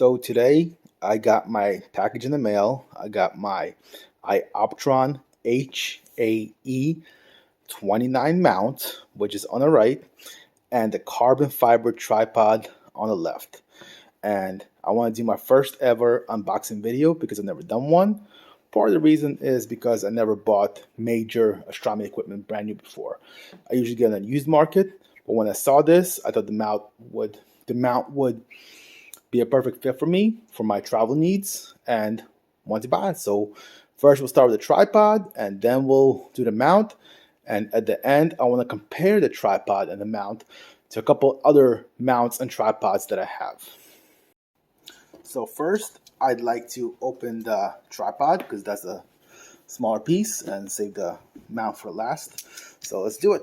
So today I got my package in the mail. I got my ioptron HAE29 mount, which is on the right, and the carbon fiber tripod on the left. And I want to do my first ever unboxing video because I've never done one. Part of the reason is because I never bought major astronomy equipment brand new before. I usually get on a used market, but when I saw this, I thought the mount would be a perfect fit for me for my travel needs and want to buy it. So first we'll start with the tripod and then we'll do the mount. And at the end, I want to compare the tripod and the mount to a couple other mounts and tripods that I have. So first, I'd like to open the tripod because that's a smaller piece and save the mount for last. So let's do it.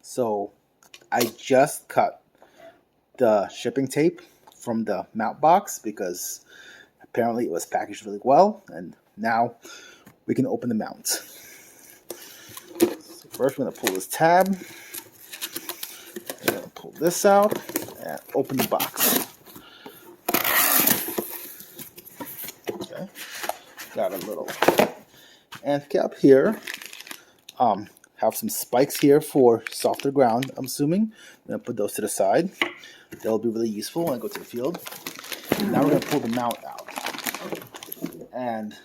So I just cut the shipping tape from the mount box because apparently it was packaged really well, and now we can open the mount. So first we're going to pull this tab, we're going to pull this out and open the box. Okay, got a little end cap here. Have some spikes here for softer ground, I'm assuming. I'm going to put those to the side. They'll be really useful when I go to the field. Now we're going to pull the mount out. And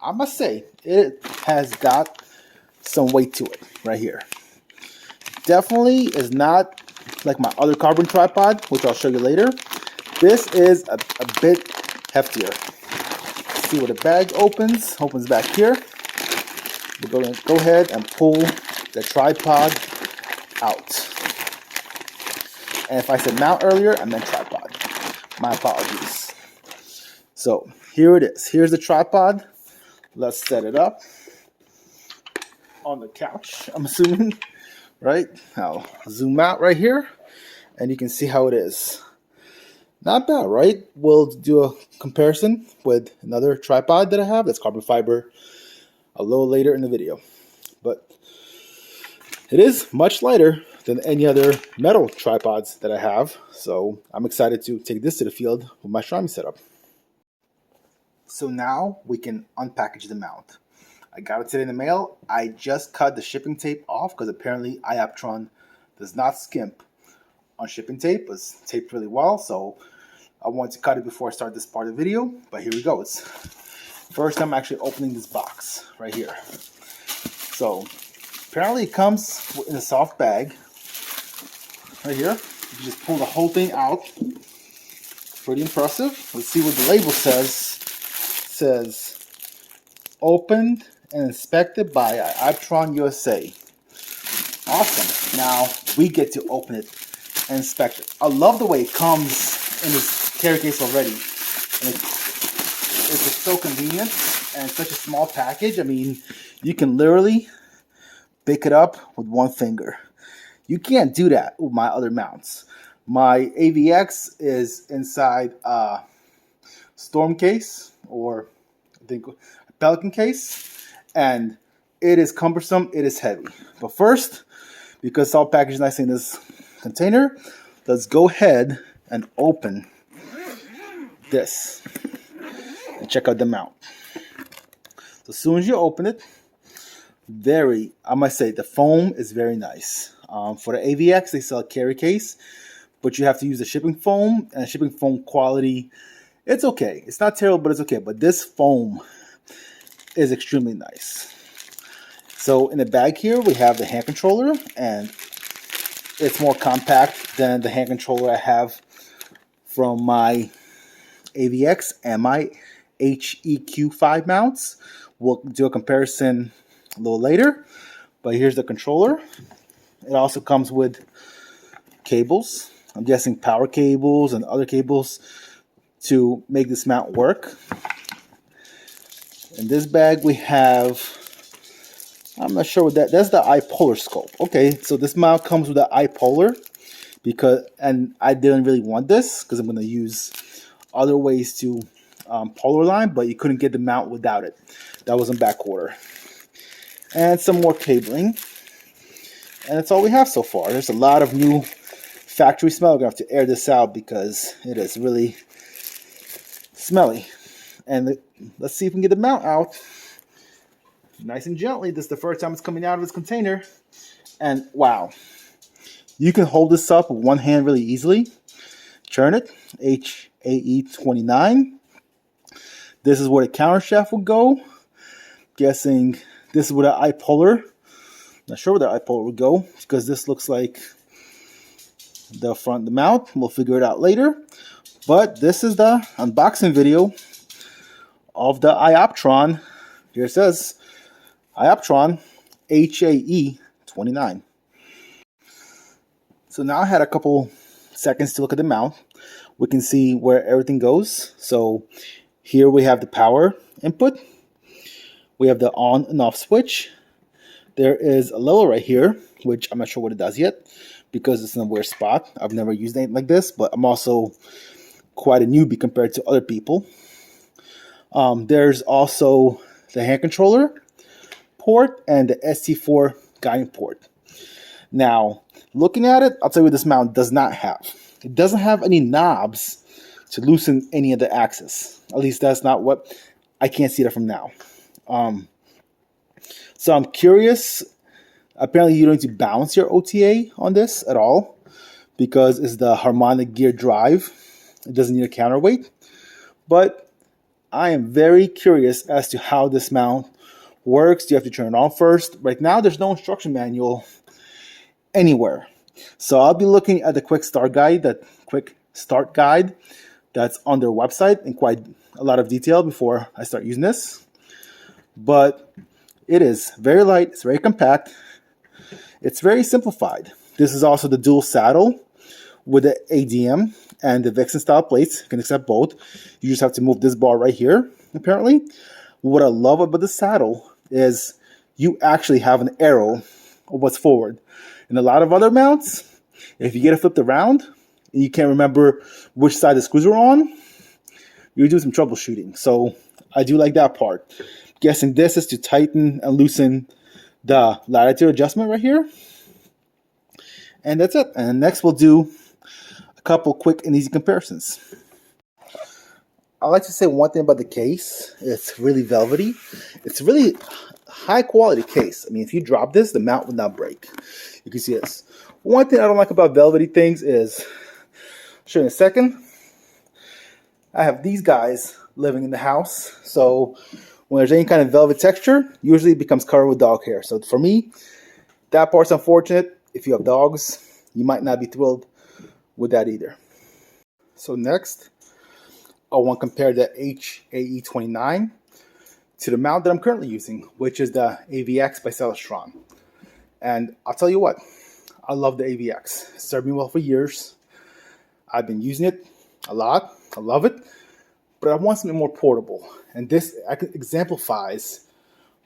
I must say, it has got some weight to it right here. Definitely is not like my other carbon tripod, which I'll show you later. This is a bit heftier. Let's see where the bag opens. Opens back here. We're going to go ahead and pull the tripod out. And if I said mount earlier, I meant tripod. My apologies. So here it is. Here's the tripod. Let's set it up on the couch, I'm assuming, right? I'll zoom out right here, and you can see how it is. Not bad, right? We'll do a comparison with another tripod that I have that's carbon fiber a little later in the video. But it is much lighter than any other metal tripods that I have, so I'm excited to take this to the field with my astronomy setup. So now we can unpackage the mount. I got it today in the mail. I just cut the shipping tape off because apparently ioptron does not skimp on shipping tape. It's taped really well, so I wanted to cut it before I start this part of the video, but here we go. First, I'm actually opening this box right here. So apparently it comes in a soft bag right here. You can just pull the whole thing out. Pretty impressive. Let's see what the label says. It says opened and inspected by ioptron USA. Awesome. Now we get to open it and inspect it. I love the way it comes in this carry case already. And it's just so convenient and such a small package. I mean, you can literally pick it up with one finger. You can't do that with my other mounts. My AVX is inside a storm case, or I think a Pelican case, and it is cumbersome, it is heavy. But first, because it's all packaged nicely in this container, let's go ahead and open this and check out the mount. So as soon as you open it, I must say, the foam is very nice. For the AVX, they sell a carry case, but you have to use the shipping foam, and shipping foam quality, it's okay. It's not terrible, but it's okay. But this foam is extremely nice. So in the bag here, we have the hand controller, and it's more compact than the hand controller I have from my AVX and my HEQ5 mounts. We'll do a comparison a little later, but here's the controller. It also comes with cables. I'm guessing power cables and other cables to make this mount work. In this bag we have, I'm not sure what that's the iPolar scope. Okay, so this mount comes with the iPolar and I didn't really want this because I'm going to use other ways to polar line, but you couldn't get the mount without it. That was in back order. And some more cabling. And that's all we have so far. There's a lot of new factory smell. We're going to have to air this out because it is really smelly. And let's see if we can get the mount out nice and gently. This is the first time it's coming out of this container. And wow, you can hold this up with one hand really easily. Turn it, HAE29. This is where the counter shaft will go. Guessing this is where the iPolar, not sure where the iPolar would go because this looks like the front, the mount. We'll figure it out later. But this is the unboxing video of the ioptron. Here it says ioptron HAE29. So now I had a couple seconds to look at the mount. We can see where everything goes. So here we have the power input. We have the on and off switch. There is a level right here, which I'm not sure what it does yet because it's in a weird spot. I've never used anything like this, but I'm also quite a newbie compared to other people. There's also the hand controller port and the ST4 guiding port. Now, looking at it, I'll tell you what this mount does not have. It doesn't have any knobs to loosen any of the axis. At least that's not what, I can't see that from now. So I'm curious. Apparently you don't need to balance your OTA on this at all because it's the harmonic gear drive. It doesn't need a counterweight. But I am very curious as to how this mount works. Do you have to turn it on first? Right now there's no instruction manual anywhere. So I'll be looking at the quick start guide that's on their website in quite a lot of detail before I start using this. But it is very light, it's very compact, it's very simplified. This is also the dual saddle with the ADM and the Vixen style plates. You can accept both. You just have to move this bar right here, apparently. What I love about the saddle is you actually have an arrow of what's forward. In a lot of other mounts, if you get it flipped around and you can't remember which side the screws are on, you do some troubleshooting. So I do like that part. Guessing this is to tighten and loosen the latitude adjustment right here. And that's it. And next we'll do a couple quick and easy comparisons. I like to say one thing about the case. It's really velvety. It's really high quality case. I mean, if you drop this, the mount would not break. You can see this. One thing I don't like about velvety things is, I'll show you in a second, I have these guys living in the house. So when there's any kind of velvet texture, usually it becomes covered with dog hair. So for me, that part's unfortunate. If you have dogs, you might not be thrilled with that either. So next, I want to compare the HAE29 to the mount that I'm currently using, which is the AVX by Celestron. And I'll tell you what, I love the AVX. It's served me well for years. I've been using it a lot. I love it. But I want something more portable. And this exemplifies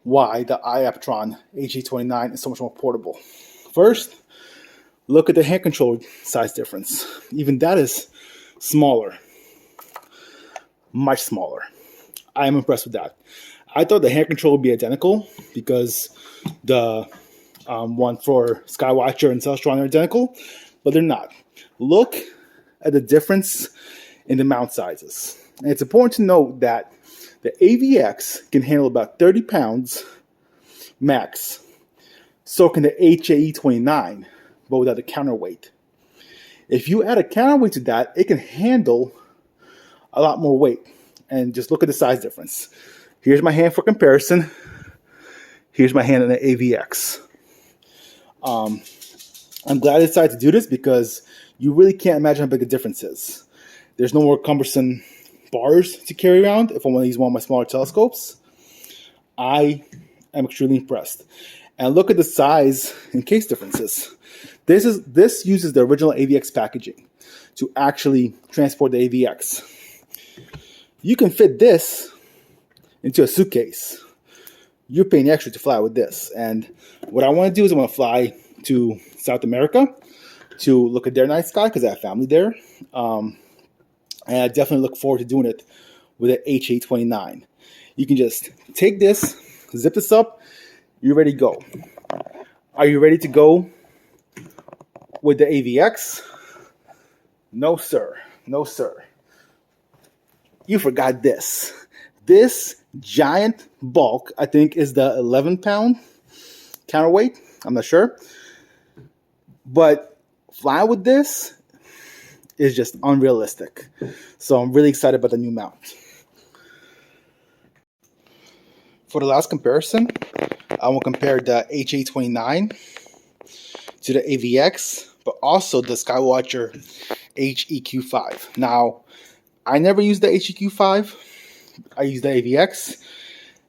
why the ioptron HAE29 is so much more portable. First, look at the hand control size difference. Even that is smaller. Much smaller. I am impressed with that. I thought the hand control would be identical because the one for Skywatcher and Celestron are identical, but they're not. Look at the difference in the mount sizes. And it's important to note that the AVX can handle about 30 pounds max. So can the HAE29, but without a counterweight. If you add a counterweight to that, it can handle a lot more weight. And just look at the size difference. Here's my hand for comparison. Here's my hand in the AVX. I'm glad I decided to do this because you really can't imagine how big the difference is. There's no more cumbersome bars to carry around if I want to use one of my smaller telescopes. I am extremely impressed. And look at the size and case differences. This uses the original AVX packaging to actually transport the AVX. You can fit this into a suitcase, you're paying extra to fly with this. And what I want to do is I want to fly to South America to look at their night sky because I have family there. And I definitely look forward to doing it with an HA29. You can just take this, zip this up, you're ready to go. Are you ready to go with the AVX? No, sir. No, sir. You forgot this. This giant bulk, I think, is the 11-pound counterweight. I'm not sure. But flying with this is just unrealistic. So I'm really excited about the new mount. For the last comparison, I will compare the HA29 to the AVX, but also the Skywatcher HEQ5. Now, I never used the HEQ5. I use the AVX,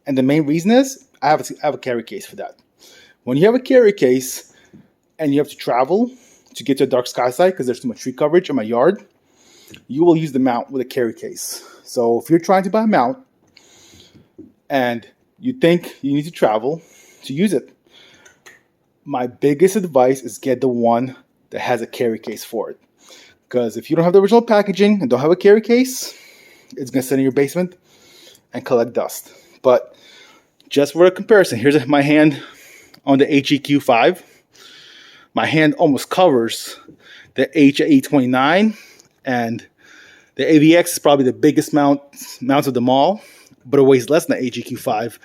and the main reason is I have a carry case for that. When you have a carry case and you have to travel to get to a dark sky site because there's too much tree coverage in my yard, you will use the mount with a carry case. So if you're trying to buy a mount and you think you need to travel to use it, my biggest advice is get the one that has a carry case for it. Because if you don't have the original packaging and don't have a carry case, it's going to sit in your basement and collect dust. But just for a comparison, here's my hand on the HEQ5. My hand almost covers the HAE29, and the AVX is probably the biggest mounts of them all, but it weighs less than the HEQ5.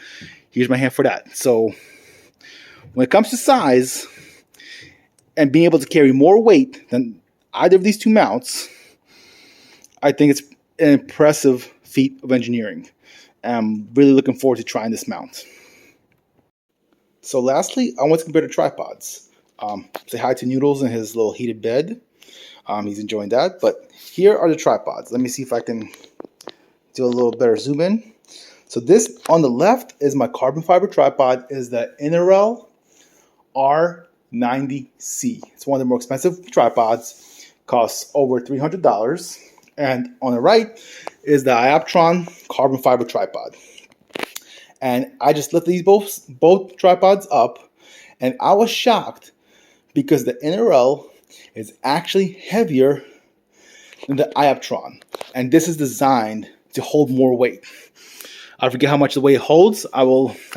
Here's my hand for that. So when it comes to size and being able to carry more weight than either of these two mounts, I think it's an impressive feat of engineering. I'm really looking forward to trying this mount. So lastly, I want to compare the tripods. Say hi to Noodles in his little heated bed. He's enjoying that. But here are the tripods. Let me see if I can do a little better zoom in. So this on the left is my carbon fiber tripod, is the Inerel R90C. It's one of the more expensive tripods, costs over $300. And on the right is the ioptron carbon fiber tripod. And I just lifted these both tripods up, and I was shocked because the Inerel is actually heavier than the ioptron. And this is designed to hold more weight. I forget how much the weight holds. I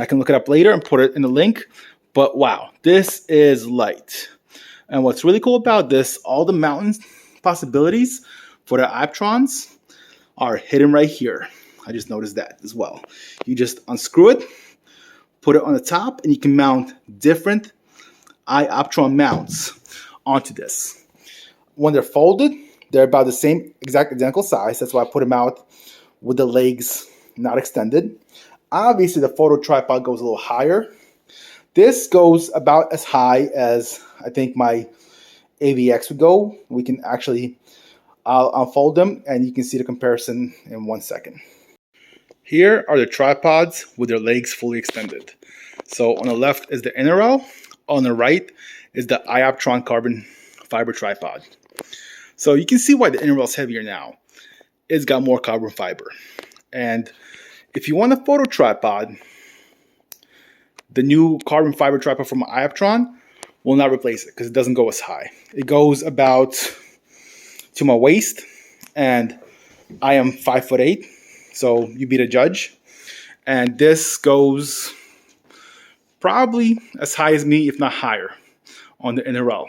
can look it up later and put it in the link. But wow, this is light. And what's really cool about this, all the mountain possibilities for the ioptrons are hidden right here. I just noticed that as well. You just unscrew it, put it on the top, and you can mount different ioptron mounts onto this. When they're folded, they're about the same identical size. That's why I put them out with the legs not extended. Obviously, the photo tripod goes a little higher. This goes about as high as I think my AVX would go. We can actually I'll unfold them and you can see the comparison in 1 second. Here are the tripods with their legs fully extended. So on the left is the Inerel, on the right is the ioptron carbon fiber tripod. So you can see why the Inerel is heavier now. It's got more carbon fiber. And if you want a photo tripod, the new carbon fiber tripod from ioptron will not replace it because it doesn't go as high. It goes about to my waist, and I am 5'8", so you be the judge. And this goes probably as high as me, if not higher, on the Inerel.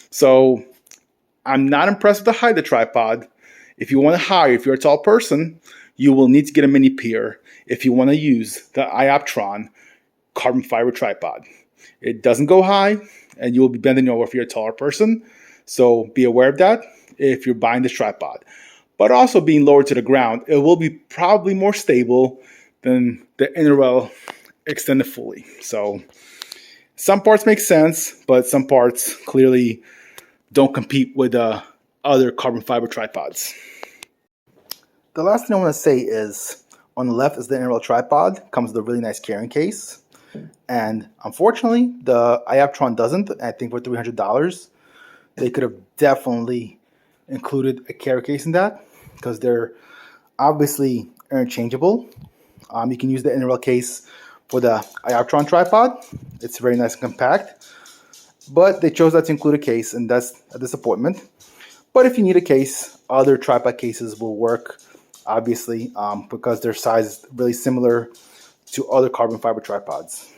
So I'm not impressed with the height of the tripod. If you want it higher, if you're a tall person, you will need to get a mini pier if you want to use the ioptron carbon fiber tripod. It doesn't go high, and you will be bending over if you're a taller person. So be aware of that if you're buying this tripod. But also being lowered to the ground, it will be probably more stable than the Inerel extended fully. So some parts make sense, but some parts clearly don't compete with other carbon fiber tripods. The last thing I want to say is on the left is the Inerel tripod. Comes with a really nice carrying case. And unfortunately, the ioptron doesn't. I think for $300, they could have definitely included a carry case in that because they're obviously interchangeable. You can use the inner rail case for the ioptron tripod. It's very nice and compact, but they chose not to include a case, and that's a disappointment. But if you need a case, other tripod cases will work, obviously, because their size is really similar to other carbon fiber tripods.